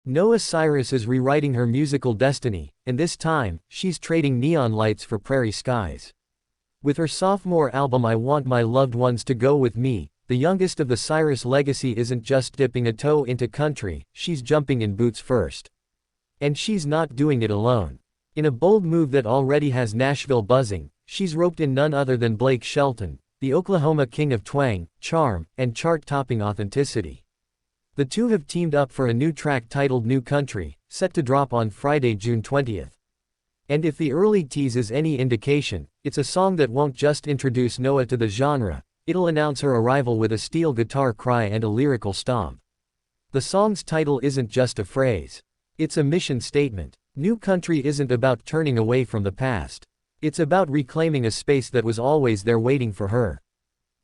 Noah Cyrus is rewriting her musical destiny, and this time, she's trading neon lights for prairie skies. With her sophomore album I Want My Loved Ones to Go With Me, the youngest of the Cyrus legacy isn't just dipping a toe into country, she's jumping in boots first. And she's not doing it alone. In a bold move that already has Nashville buzzing, she's roped in none other than Blake Shelton, the Oklahoma king of twang, charm, and chart-topping authenticity. The two have teamed up for a new track titled New Country, set to drop on Friday, June 20th. And if the early tease is any indication, it's a song that won't just introduce Noah to the genre, it'll announce her arrival with a steel guitar cry and a lyrical stomp. The song's title isn't just a phrase. It's a mission statement. New Country isn't about turning away from the past. It's about reclaiming a space that was always there waiting for her.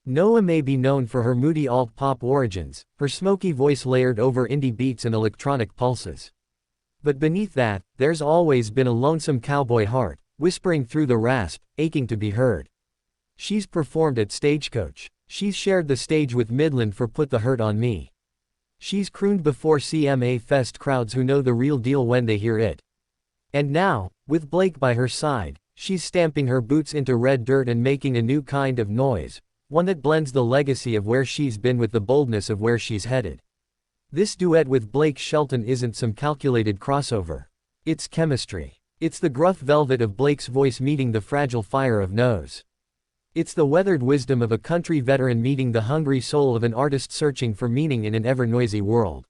Noah may be known for her moody alt-pop origins, her smoky voice layered over indie beats and electronic pulses. But beneath that, there's always been a lonesome cowboy heart, whispering through the rasp, aching to be heard. She's performed at Stagecoach. She's shared the stage with Midland for Put the Hurt on Me. She's crooned before CMA Fest crowds who know the real deal when they hear it. And now, with Blake by her side, she's stamping her boots into red dirt and making a new kind of noise. One that blends the legacy of where she's been with the boldness of where she's headed. This duet with Blake Shelton isn't some calculated crossover. It's chemistry. It's the gruff velvet of Blake's voice meeting the fragile fire of Noah's. It's the weathered wisdom of a country veteran meeting the hungry soul of an artist searching for meaning in an ever-noisy world.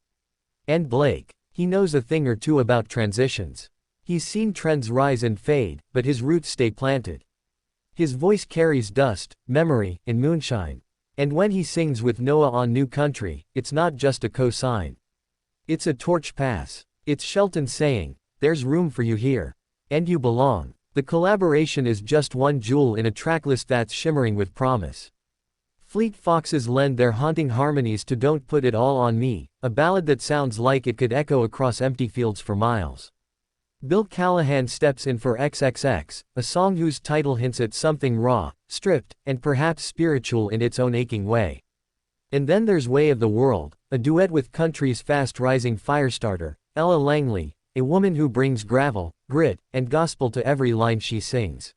And Blake, he knows a thing or two about transitions. He's seen trends rise and fade, but his roots stay planted. His voice carries dust, memory, and moonshine. And when he sings with Noah on New Country, it's not just a co-sign. It's a torch pass. It's Shelton saying, "There's room for you here. And you belong." The collaboration is just one jewel in a tracklist that's shimmering with promise. Fleet Foxes lend their haunting harmonies to Don't Put It All on Me, a ballad that sounds like it could echo across empty fields for miles. Bill Callahan steps in for XXX, a song whose title hints at something raw, stripped, and perhaps spiritual in its own aching way. And then there's Way of the World, a duet with country's fast-rising firestarter, Ella Langley, a woman who brings gravel, grit, and gospel to every line she sings.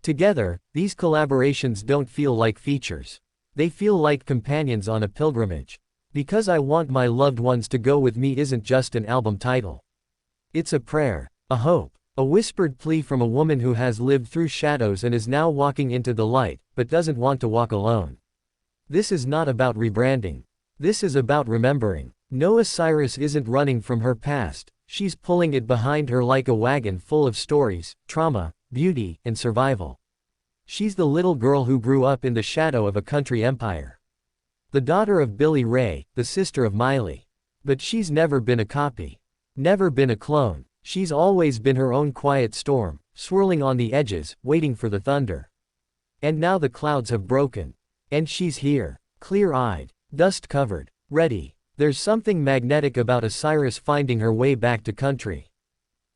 Together, these collaborations don't feel like features. They feel like companions on a pilgrimage. Because I Want My Loved Ones to Go With Me isn't just an album title. It's a prayer, a hope, a whispered plea from a woman who has lived through shadows and is now walking into the light, but doesn't want to walk alone. This is not about rebranding. This is about remembering. Noah Cyrus isn't running from her past, she's pulling it behind her like a wagon full of stories, trauma, beauty, and survival. She's the little girl who grew up in the shadow of a country empire. The daughter of Billy Ray, the sister of Miley. But she's never been a copy. Never been a clone. She's always been her own quiet storm, swirling on the edges, waiting for the thunder. And now the clouds have broken. And she's here, clear-eyed, dust-covered, ready. There's something magnetic about a Cyrus finding her way back to country.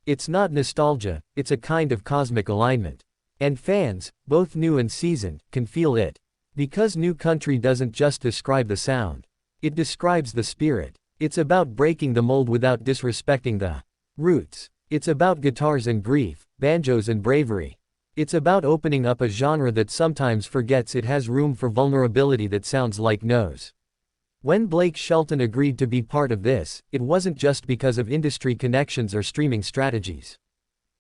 It's not nostalgia, it's a kind of cosmic alignment. And fans, both new and seasoned, can feel it. Because New Country doesn't just describe the sound. It describes the spirit. It's about breaking the mold without disrespecting the roots. It's about guitars and grief, banjos and bravery. It's about opening up a genre that sometimes forgets it has room for vulnerability that sounds like Noah's. When Blake Shelton agreed to be part of this, it wasn't just because of industry connections or streaming strategies.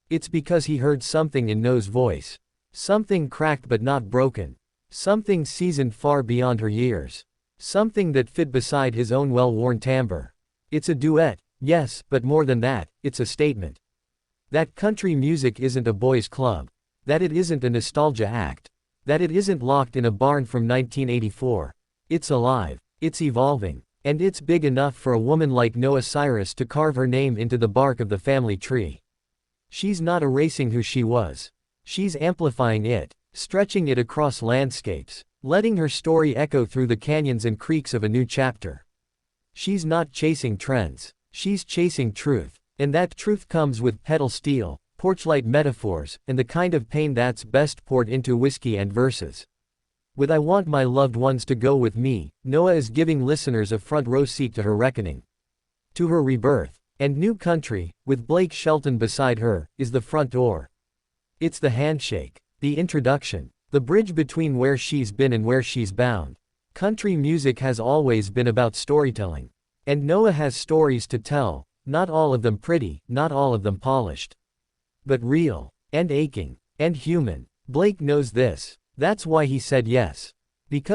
It's because he heard something in Noah's voice. Something cracked but not broken. Something seasoned far beyond her years. Something that fit beside his own well-worn timbre. It's a duet, yes, but more than that, it's a statement. That country music isn't a boys' club. That it isn't a nostalgia act. That it isn't locked in a barn from 1984. It's alive, it's evolving, and it's big enough for a woman like Noah Cyrus to carve her name into the bark of the family tree. She's not erasing who she was. She's amplifying it, stretching it across landscapes, letting her story echo through the canyons and creeks of a new chapter. She's not chasing trends. She's chasing truth. And that truth comes with pedal steel, porchlight metaphors, and the kind of pain that's best poured into whiskey and verses. With I Want My Loved Ones to Go With Me, Noah is giving listeners a front row seat to her reckoning. To her rebirth. And New Country, with Blake Shelton beside her, is the front door. It's the handshake. The introduction. The bridge between where she's been and where she's bound. Country music has always been about storytelling. And Noah has stories to tell, not all of them pretty, not all of them polished. But real. And aching. And human. Blake knows this. That's why he said yes. Because